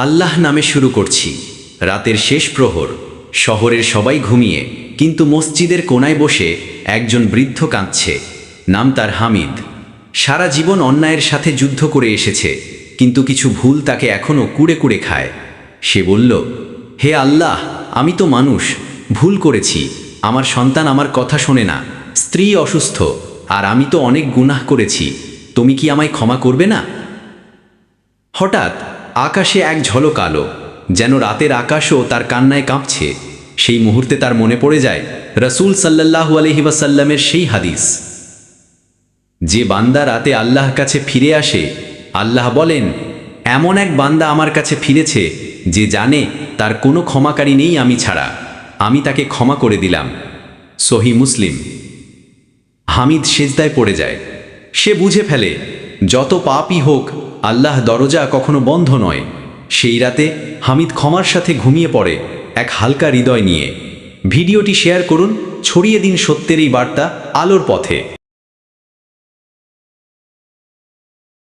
আল্লাহ নামে শুরু করছি। রাতের শেষ প্রহর, শহরের সবাই ঘুমিয়ে, কিন্তু মসজিদের কোনায় বসে একজন বৃদ্ধ কাঁদছে। নাম তার হামিদ। সারা জীবন অন্যায়ের সাথে যুদ্ধ করে এসেছে, কিন্তু কিছু ভুল তাকে এখনও কুড়ে কুড়ে খায়। সে বলল, হে আল্লাহ, আমি তো মানুষ, ভুল করেছি। আমার সন্তান আমার কথা শোনে না, স্ত্রী অসুস্থ, আর আমি তো অনেক গুনাহ করেছি। তুমি কি আমায় ক্ষমা করবে না? হঠাৎ আকাশে এক ঝলক আলো, যেন রাতের আকাশও তার কান্নায় কাঁপছে। সেই মুহূর্তে তার মনে পড়ে যায় রাসূল সাল্লাল্লাহু আলাইহি ওয়াসাল্লামের সেই হাদিস, যে বান্দা রাতে আল্লাহর কাছে ফিরে আসে, আল্লাহ বলেন, এমন এক বান্দা আমার কাছে ফিরেছে যে জানে তার কোনো ক্ষমাকারী নেই আমি ছাড়া, আমি তাকে ক্ষমা করে দিলাম। সহিহ মুসলিম। হামিদ সেজদায় পড়ে যায়। সে বুঝে ফেলে, যত পাপই হোক, আল্লাহ দরজা কখনো বন্ধ নয়। সেই রাতে হামিদ ক্ষমার সাথে ঘুমিয়ে পড়ে, এক হালকা হৃদয় নিয়ে। ভিডিওটি শেয়ার করুন, ছড়িয়ে দিন সত্যের এই বার্তা আলোর পথে।